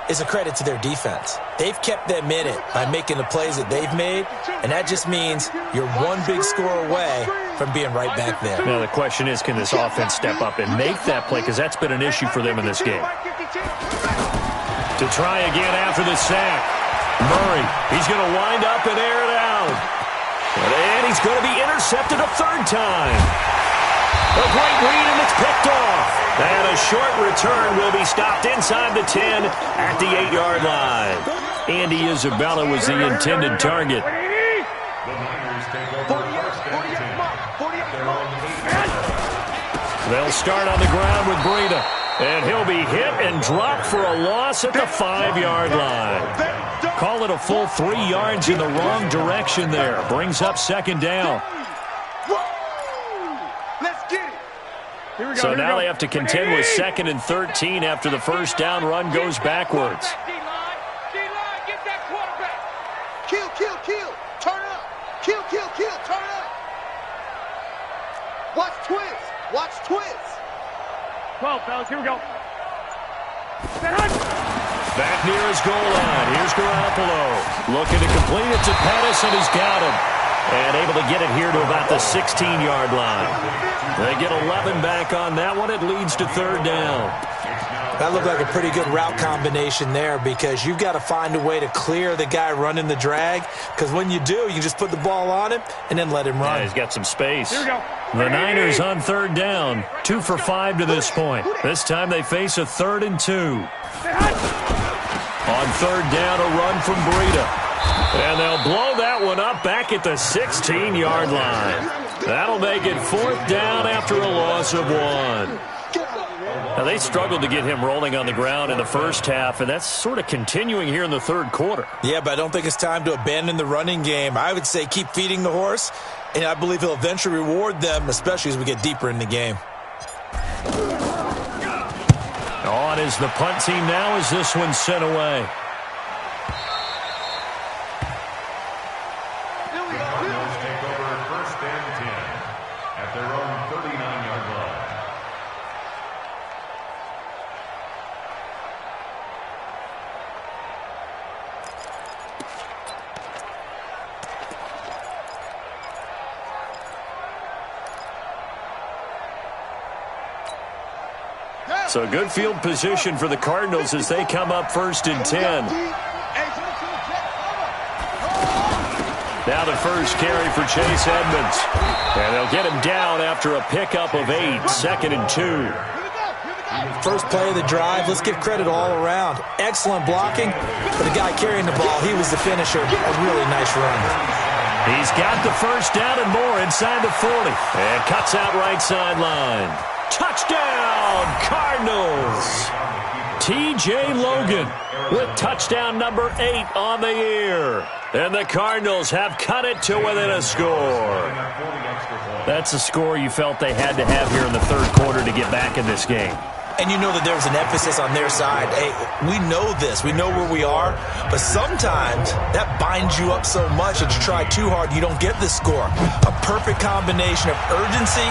Speaker 2: is a credit to their defense. They've kept them in it by making the plays that they've made, and that just means you're one big score away from being right back there.
Speaker 1: Now the question is, can this offense step up and make that play? Because that's been an issue for them in this game. To try again after the sack. Murray, he's going to wind up and air it out. And he's going to be intercepted a third time. A great read, and it's picked off. And a short return will be stopped inside the 10 at the 8-yard line. Andy Isabella was the intended target. They'll start on the ground with Breida. And he'll be hit and dropped for a loss at the 5-yard line. Call it a full 3 yards in the wrong direction there. Brings up second down. So now they have to contend with 2nd and 13 after the first down run goes backwards.
Speaker 6: D-line, get that quarterback.
Speaker 3: Kill, turn up. Kill, turn up. Watch twist.
Speaker 4: 12, fellas, here we go.
Speaker 1: Back near his goal line. Here's Garoppolo. Looking to complete it to Pettis, and he's got him. And able to get it here to about the 16-yard line. They get 11 back on that one. It leads to third down.
Speaker 2: That looked like a pretty good route combination there because you've got to find a way to clear the guy running the drag, because when you do, you can just put the ball on him and then let him run.
Speaker 1: Yeah, he's got some space.
Speaker 4: Here we go.
Speaker 1: The Niners on third down. 2 for 5 to this point. This time they face a 3rd and 2. On third down, a run from Breida. And they'll blow that one up back at the 16-yard line. That'll make it 4th down after a loss of 1. Now, they struggled to get him rolling on the ground in the first half, and that's sort of continuing here in the third quarter.
Speaker 2: Yeah, but I don't think it's time to abandon the running game. I would say keep feeding the horse, and I believe he'll eventually reward them, especially as we get deeper in the game.
Speaker 1: On is the punt team now as this one's sent away.
Speaker 5: Cardinals take over 1st and 10 at their own 39-yard line.
Speaker 1: So good field position for the Cardinals as they come up 1st and 10. Now the first carry for Chase Edmonds. And they'll get him down after a pickup of 8, 2nd and 2.
Speaker 2: First play of the drive, let's give credit all around. Excellent blocking, but the guy carrying the ball, he was the finisher. A really nice run.
Speaker 1: He's got the first down and more inside the 40. And cuts out right sideline. Touchdown, Cardinals! T.J. Logan with touchdown number 8 on the year. And the Cardinals have cut it to within a score. That's a score you felt they had to have here in the third quarter to get back in this game.
Speaker 2: And you know that there was an emphasis on their side. Hey, we know this. We know where we are. But sometimes that binds you up so much that you try too hard, you don't get the score. A perfect combination of urgency,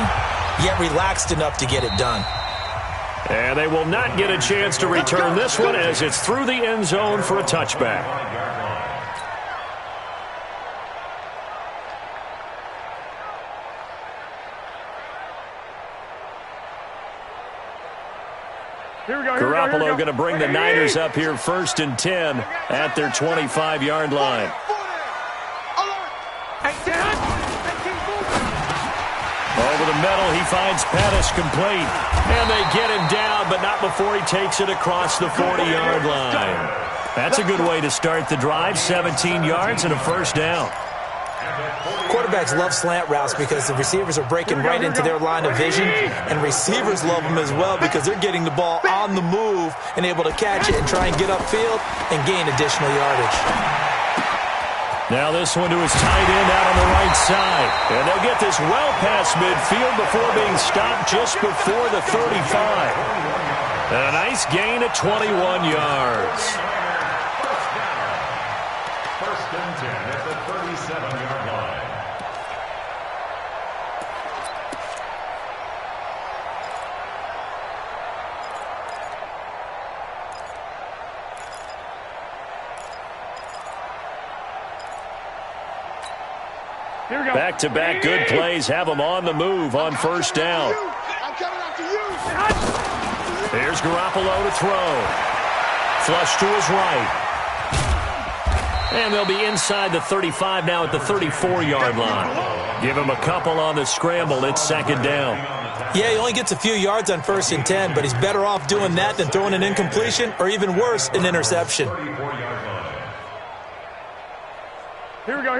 Speaker 2: yet relaxed enough to get it done.
Speaker 1: And they will not get a chance to return this one as it's through the end zone for a touchback. Garoppolo going to bring the Niners up here 1st and 10 at their 25-yard line. Over the middle, he finds Pettis complete. And they get him down, but not before he takes it across the 40-yard line. That's a good way to start the drive, 17 yards and a first down.
Speaker 2: Quarterbacks love slant routes because the receivers are breaking right into their line of vision, and receivers love them as well because they're getting the ball on the move and able to catch it and try and get upfield and gain additional yardage.
Speaker 1: Now this one to his tight end out on the right side. And they'll get this well past midfield before being stopped just before the 35. And a nice gain at 21 yards.
Speaker 5: First and 10 at the 37-yard line.
Speaker 1: Back-to-back good plays have them on the move on first down. There's Garoppolo to throw. Flush to his right. And they'll be inside the 35 now at the 34-yard line. Give him a couple on the scramble. It's second down.
Speaker 2: Yeah, he only gets a few yards on 1st and 10, but he's better off doing that than throwing an incompletion or even worse, an interception.
Speaker 4: Here we go.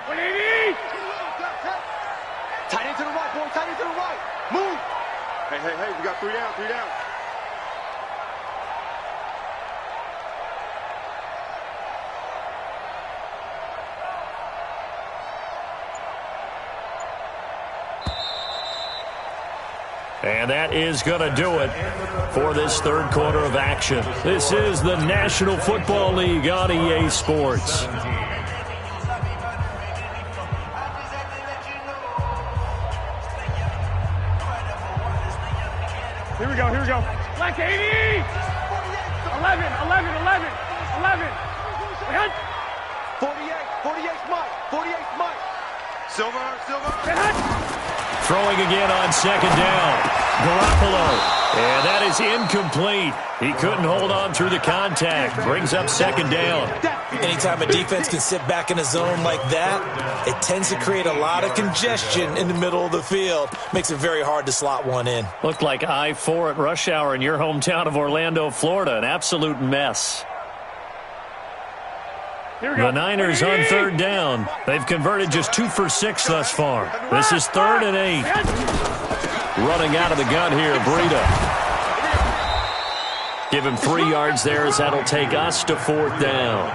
Speaker 4: 180!
Speaker 3: Tight end to the right, boy. Tight end to the right. Move. Hey. We got 3 down.
Speaker 1: And that is going to do it for this third quarter of action. This is the National Football League on EA Sports.
Speaker 4: Here we go. Black 80! 11.
Speaker 3: 48's Mike. Silver.
Speaker 1: Throwing again on second down. Garoppolo. And that is incomplete. He couldn't hold on through the contact. Brings up second down.
Speaker 2: Anytime a defense can sit back in a zone like that, it tends to create a lot of congestion in the middle of the field. Makes it very hard to slot one in.
Speaker 1: Looked like I-4 at rush hour in your hometown of Orlando, Florida. An absolute mess. The Niners on third down. They've converted just 2 for 6 thus far. This is 3rd and 8. Running out of the gun here, Breida. Give him 3 yards there as that'll take us to 4th down.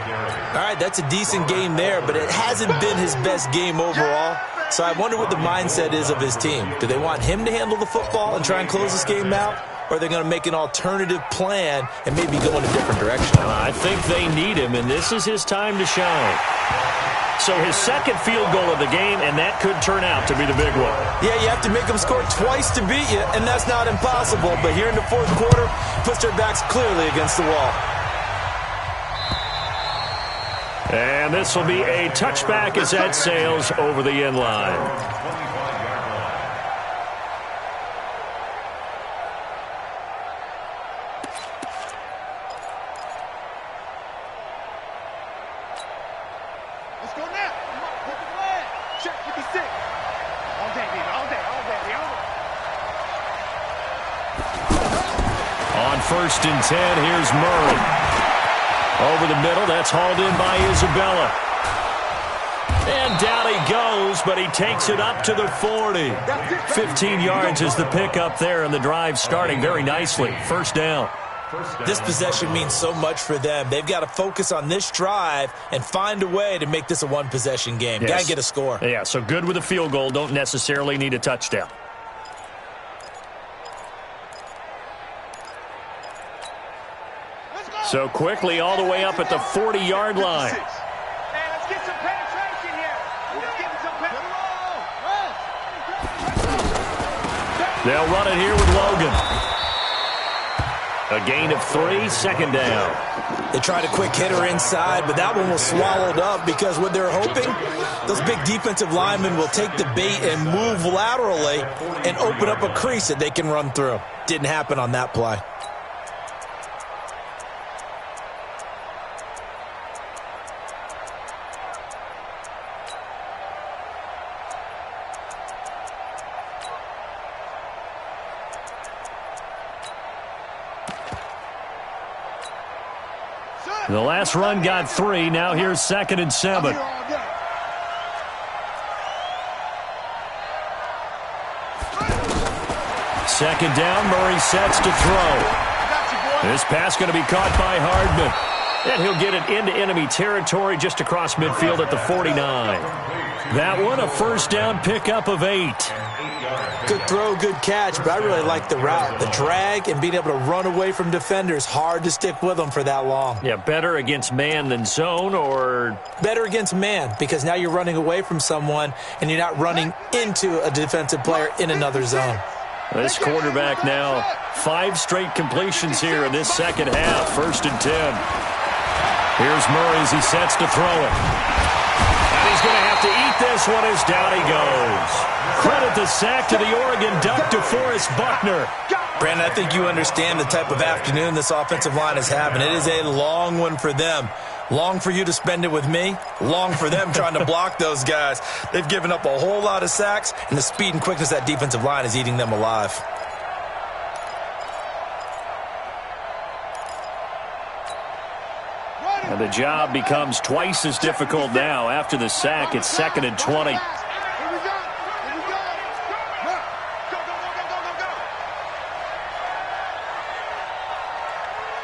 Speaker 2: All right, that's a decent game there, but it hasn't been his best game overall. So I wonder what the mindset is of his team. Do they want him to handle the football and try and close this game out? Or are they going to make an alternative plan and maybe go in a different direction?
Speaker 1: I think they need him, and this is his time to shine. So his second field goal of the game, and that could turn out to be the big one.
Speaker 2: Yeah, you have to make them score twice to beat you, and that's not impossible. But here in the fourth quarter, puts their backs clearly against the wall.
Speaker 1: And this will be a touchback as that sails over the end line. On 1st and 10, here's Murray. Over the middle, that's hauled in by Isabella. And down he goes, but he takes it up to the 40. 15 yards is the pickup there, and the drive starting very nicely. First down.
Speaker 2: This possession means so much for them. They've got to focus on this drive and find a way to make this a one-possession game.
Speaker 1: Yes.
Speaker 2: Got to get a score.
Speaker 1: Yeah, so good with a field goal. Don't necessarily need a touchdown. So quickly all the way up at the 40-yard line.
Speaker 6: Man, let's get some penetration here. Let's get some penetration.
Speaker 1: They'll run it here with Logan. A gain of 3, second down.
Speaker 2: They tried a quick hitter inside, but that one was swallowed up because what they're hoping, those big defensive linemen will take the bait and move laterally and open up a crease that they can run through. Didn't happen on that play.
Speaker 1: The last run got 3. Now here's 2nd and 7. Second down, Murray sets to throw. This pass going to be caught by Hardman. And he'll get it into enemy territory just across midfield at the 49. That one, a first down pickup of 8.
Speaker 2: Good throw, good catch, but I really like the route. The drag and being able to run away from defenders, hard to stick with them for that long.
Speaker 1: Yeah, better against man than zone, or?
Speaker 2: Better against man, because now you're running away from someone and you're not running into a defensive player in another zone.
Speaker 1: This quarterback now, 5 straight completions here in this second half. 1st and 10. Here's Murray as he sets to throw it. And he's going to have to eat this one as down he goes. Credit the sack to the Oregon Duck, DeForest Buckner.
Speaker 2: Brandon, I think you understand the type of afternoon this offensive line is having. It is a long one for them. Long for you to spend it with me. Long for them trying to block those guys. They've given up a whole lot of sacks, and the speed and quickness of that defensive line is eating them alive.
Speaker 1: And the job becomes twice as difficult now. After the sack, it's 2nd and 20.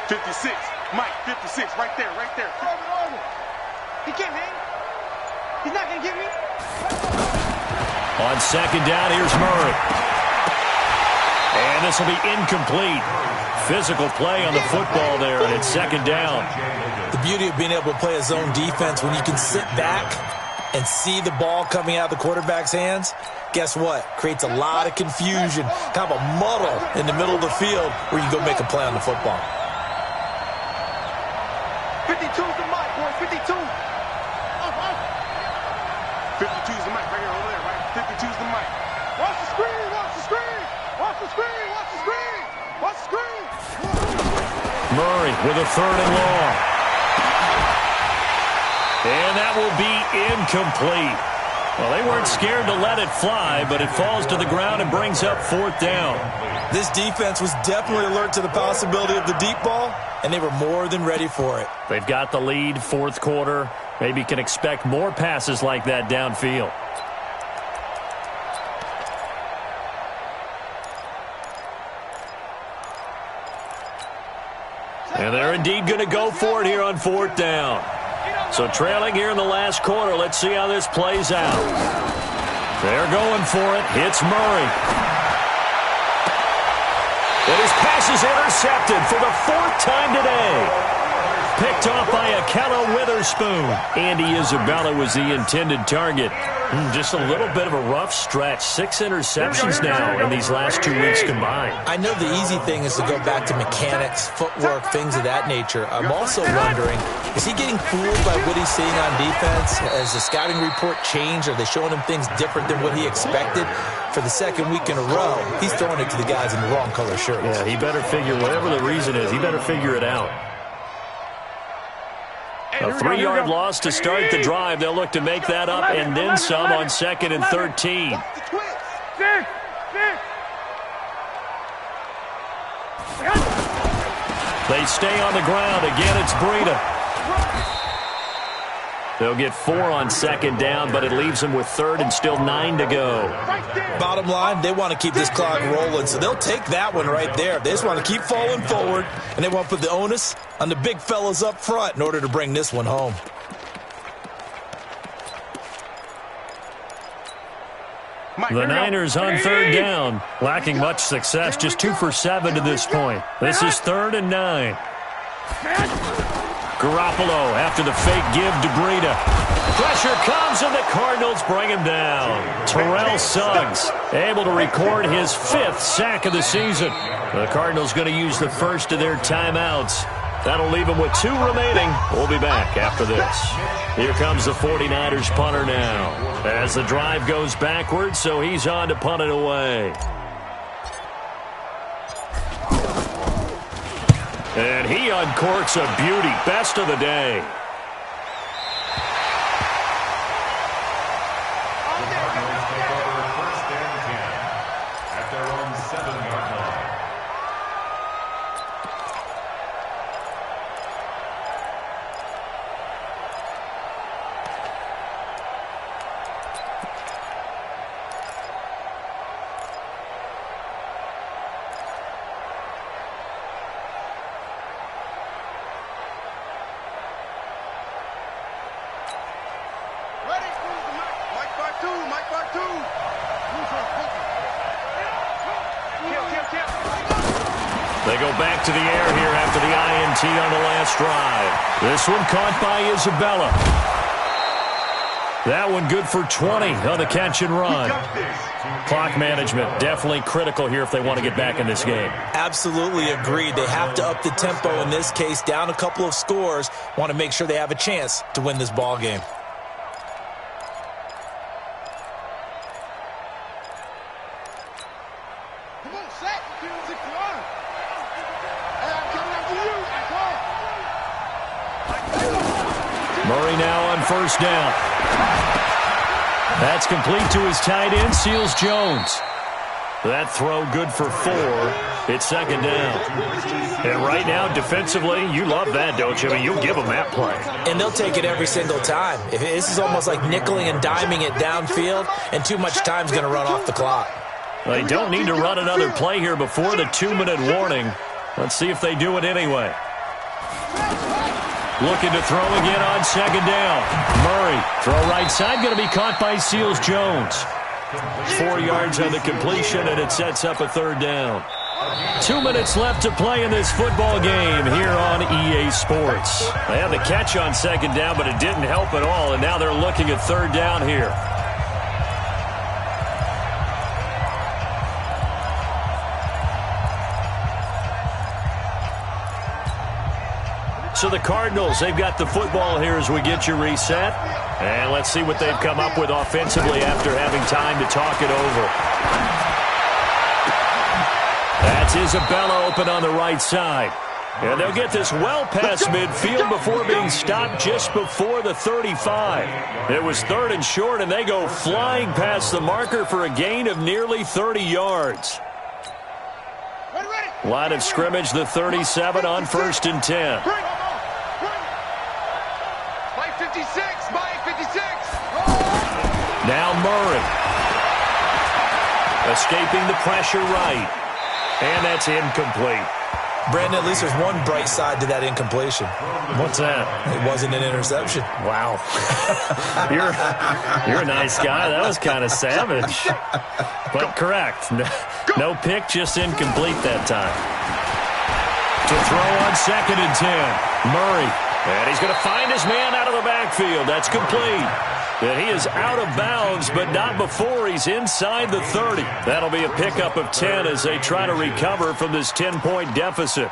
Speaker 3: 56, Mike, 56, right there, right there.
Speaker 6: He can't hang. He's not going to get me.
Speaker 1: On second down, here's Murray. And this will be incomplete. Physical play on the football there, and it's 2nd down.
Speaker 2: The beauty of being able to play a zone defense when you can sit back and see the ball coming out of the quarterback's hands, guess what? Creates a lot of confusion, kind of a muddle in the middle of the field where you go make a play on the football.
Speaker 6: 52's the mic, boy, 52.
Speaker 3: 52's the mic, right here, over there, right? 52's the mic.
Speaker 6: Watch the screen, watch the screen. Watch the screen, watch the screen. Watch the screen.
Speaker 1: Murray with a 3rd and long. And that will be incomplete. Well, they weren't scared to let it fly, but it falls to the ground and brings up 4th down.
Speaker 2: This defense was definitely alert to the possibility of the deep ball, and they were more than ready for it.
Speaker 1: They've got the lead, 4th quarter. Maybe can expect more passes like that downfield. And they're indeed going to go for it here on 4th down. So trailing here in the last quarter, let's see how this plays out. They're going for it. Hits Murray. And his pass is intercepted for the 4th time today. Picked off by Akello Witherspoon. Andy Isabella was the intended target. Just a little bit of a rough stretch. 6 interceptions now in these last 2 weeks combined.
Speaker 2: I know the easy thing is to go back to mechanics, footwork, things of that nature. I'm also wondering, is he getting fooled by what he's seeing on defense? Has the scouting report changed? Are they showing him things different than what he expected? For the 2nd week in a row, he's throwing it to the guys in the wrong color shirts.
Speaker 1: Yeah, he better figure, whatever the reason is, he better figure it out. A 3-yard loss to start the drive. They'll look to make that up and then some on 2nd and 13. They stay on the ground. Again, it's Breida. They'll get 4 on 2nd down, but it leaves them with 3rd and still 9 to go.
Speaker 2: Bottom line, they want to keep this clock rolling, so they'll take that one right there. They just want to keep falling forward, and they want to put the onus on the big fellas up front in order to bring this one home.
Speaker 1: The Niners on 3rd down, lacking much success, just 2 for 7 to this point. This is 3rd and 9. Garoppolo after the fake give to Breida. Pressure comes and the Cardinals bring him down. Terrell Suggs able to record his 5th sack of the season. The Cardinals going to use the first of their timeouts. That'll leave them with 2 remaining. We'll be back after this. Here comes the 49ers punter now. As the drive goes backwards, so he's on to punt it away. And he uncorks a beauty. Best of the day.
Speaker 5: The Cardinals take over 1st and 10 at their own 7-yard line.
Speaker 1: They go back to the air here after the INT on the last drive. This one caught by Isabella. That one good for 20 on the catch and run. Clock management definitely critical here if they want to get back in this game.
Speaker 2: Absolutely agreed. They have to up the tempo in this case, down a couple of scores. Want to make sure they have a chance to win this ball game.
Speaker 1: Murray now on 1st down. That's complete to his tight end, Seals Jones. That throw good for 4. It's 2nd down. And right now, defensively, you love that, don't you? I mean, you'll give them that play.
Speaker 2: And they'll take it every single time. This is almost like nickeling and diming it downfield, and too much time's going to run off the clock.
Speaker 1: They don't need to run another play here before the 2-minute warning. Let's see if they do it anyway. Looking to throw again on 2nd down. Murray, throw right side, going to be caught by Seals Jones. 4 yards on the completion, and it sets up a 3rd down. 2 minutes left to play in this football game here on EA Sports. They had the catch on 2nd down, but it didn't help at all, and now they're looking at 3rd down here. So the Cardinals, they've got the football here as we get you reset. And let's see what they've come up with offensively after having time to talk it over. That's Isabella open on the right side. And they'll get this well past midfield before being stopped just before the 35. It was 3rd and short, and they go flying past the marker for a gain of nearly 30 yards. Line of scrimmage, the 37 on 1st and 10. Now Murray. Escaping the pressure right. And that's incomplete.
Speaker 2: Brandon, at least there's one bright side to that incompletion.
Speaker 1: What's that?
Speaker 2: It wasn't an interception.
Speaker 1: Wow. You're a nice guy. That was kind of savage. But correct. No pick, just incomplete that time. To throw on 2nd and 10. Murray. And he's going to find his man out of the backfield. That's complete. And he is out of bounds, but not before he's inside the 30. That'll be a pickup of 10 as they try to recover from this 10-point deficit.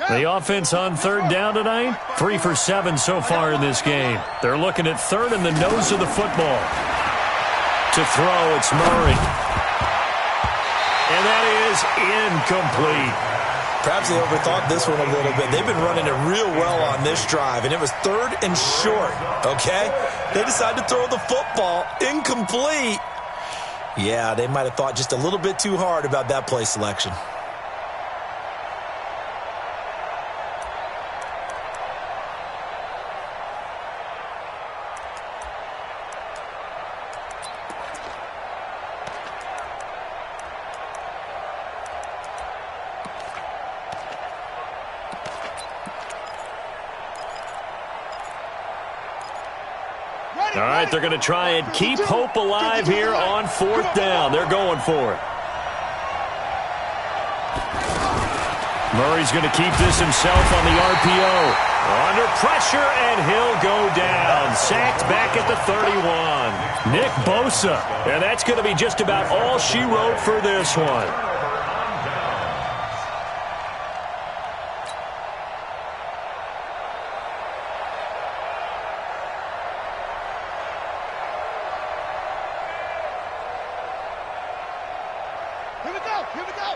Speaker 1: The offense on 3rd down tonight, 3 for 7 so far in this game. They're looking at 3rd and the nose of the football. To throw, it's Murray. And that is incomplete.
Speaker 2: Perhaps they overthought this one a little bit. They've been running it real well on this drive, and it was 3rd and short, okay? They decided to throw the football incomplete. Yeah, they might have thought just a little bit too hard about that play selection.
Speaker 1: All right, they're going to try and keep hope alive here on 4th down. They're going for it. Murray's going to keep this himself on the RPO. Under pressure, and he'll go down. Sacked back at the 31. Nick Bosa. And that's going to be just about all she wrote for this one.
Speaker 6: Here we go. Here we go.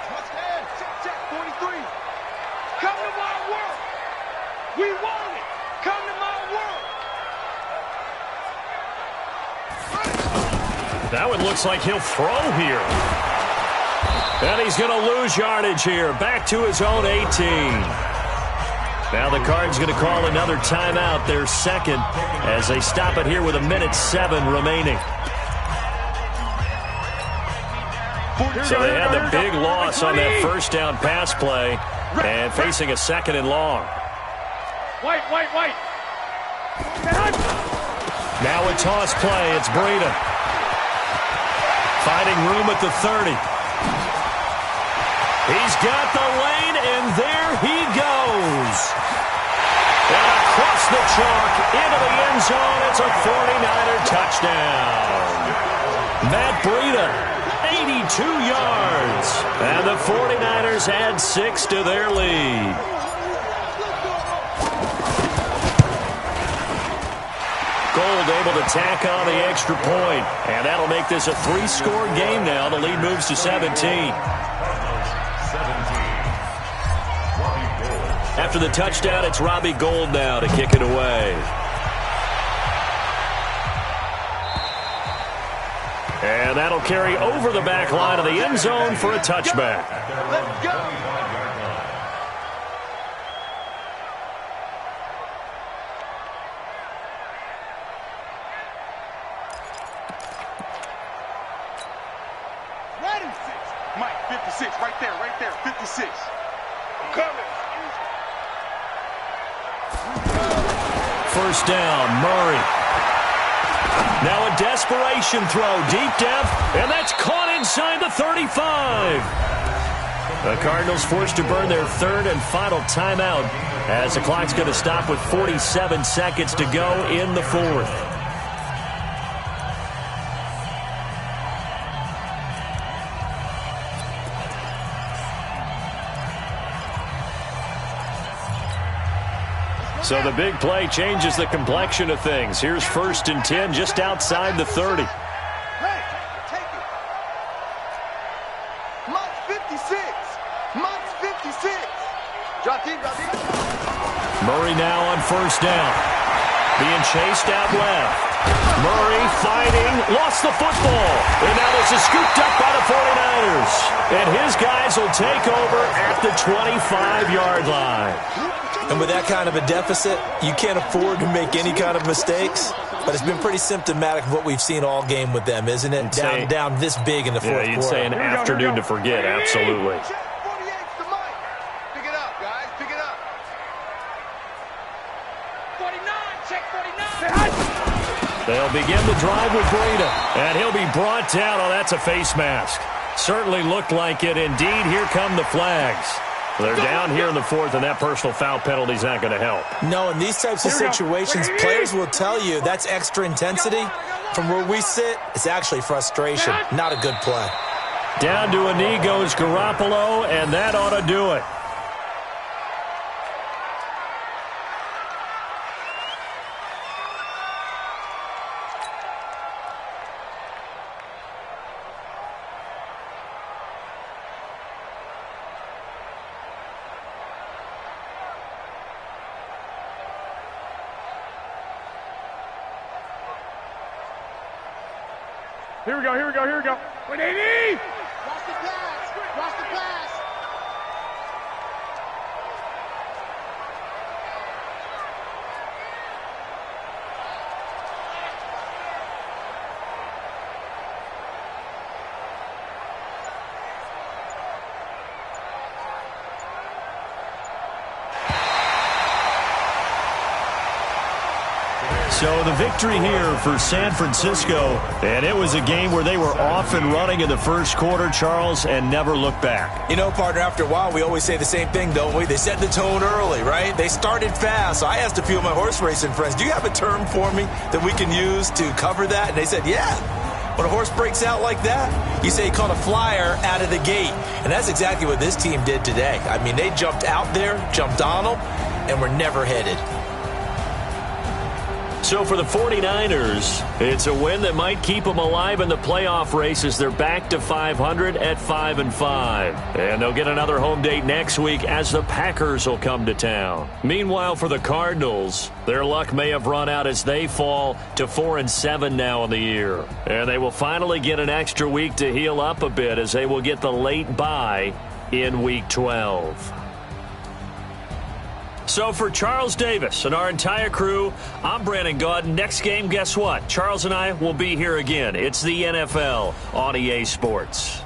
Speaker 6: Touchdown. Check 43. Come to my world. We want it. Come to my world.
Speaker 1: That one looks like he'll throw here. And he's going to lose yardage here. Back to his own 18. Now the Cards going to call another timeout, their second, as they stop it here with 1:07 remaining. So they had the big loss on that first down pass play and facing a 2nd and long.
Speaker 4: White.
Speaker 1: Now a toss play. It's Breida. Finding room at the 30. He's got the lane, and there he goes. And across the chalk into the end zone. It's a 49er touchdown. Matt Breida, 82 yards. And the 49ers add 6 to their lead. Gold able to tack on the extra point. And that'll make this a 3-score game now. The lead moves to 17. After the touchdown, it's Robbie Gould now to kick it away. And that'll carry over the back line of the end zone for a touchback.
Speaker 6: Let's go. Ready.
Speaker 3: Mike, 56, right there, 56. I'm coming.
Speaker 1: First down, Murray. Now a desperation throw, deep depth, and that's caught inside the 35. The Cardinals forced to burn their 3rd and final timeout as the clock's going to stop with 47 seconds to go in the 4th. So the big play changes the complexion of things. Here's 1st and 10 just outside the 30.
Speaker 6: Hey, take it. Mike's 56. Mike's 56. Drop deep.
Speaker 1: Murray now on 1st down. Being chased out left. Murray fighting, lost the football. And now this is scooped up by the 49ers. And his guys will take over at the 25-yard line.
Speaker 2: And with that kind of a deficit, you can't afford to make any kind of mistakes. But it's been pretty symptomatic of what we've seen all game with them, isn't it? Down this big in the 4th quarter.
Speaker 1: Yeah, you'd say an afternoon to forget, absolutely.
Speaker 6: Check 48's to Mike. Pick it up, guys. Pick it up.
Speaker 4: 49, check 49.
Speaker 1: They'll begin the drive with Breida. And he'll be brought down. Oh, that's a face mask. Certainly looked like it. Indeed, here come the flags. They're down here in the 4th, and that personal foul penalty is not going to help.
Speaker 2: No, in these types of situations, players will tell you that's extra intensity. From where we sit, it's actually frustration. Not a good play.
Speaker 1: Down to a knee goes Garoppolo, and that ought to do it.
Speaker 4: Here we go. 180.
Speaker 6: Watch the pass. Watch the pass.
Speaker 1: So the victory here for San Francisco, and it was a game where they were off and running in the first quarter, Charles, and never looked back.
Speaker 2: You know, partner, after a while, we always say the same thing, don't we? They set the tone early, right? They started fast. So I asked a few of my horse racing friends, do you have a term for me that we can use to cover that? And they said, yeah. When a horse breaks out like that, you say he caught a flyer out of the gate. And that's exactly what this team did today. I mean, they jumped out there, jumped on them, and were never headed.
Speaker 1: So for the 49ers, it's a win that might keep them alive in the playoff race as they're back to 500 at 5-5. And they'll get another home date next week as the Packers will come to town. Meanwhile, for the Cardinals, their luck may have run out as they fall to 4-7 now in the year. And they will finally get an extra week to heal up a bit as they will get the late bye in Week 12. So for Charles Davis and our entire crew, I'm Brandon Gaudin. Next game, guess what? Charles and I will be here again. It's the NFL on EA Sports.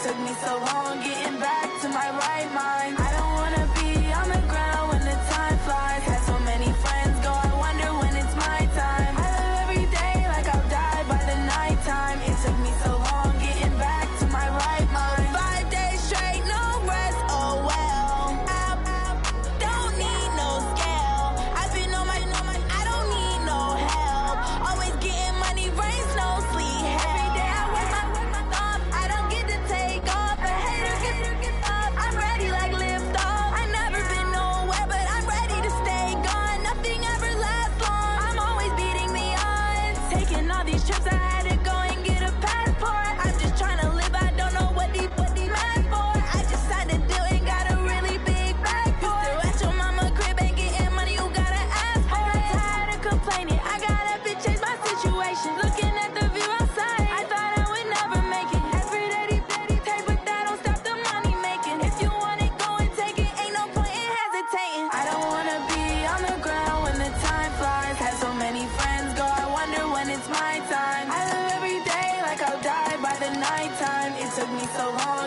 Speaker 7: Took me so long getting back to my right mind. I don't wanna be on the ground when the time flies. Had so many friends go, I wonder when it's my time. I live every day like I'll die by the nighttime. It took me so long getting back to my right mind. so long.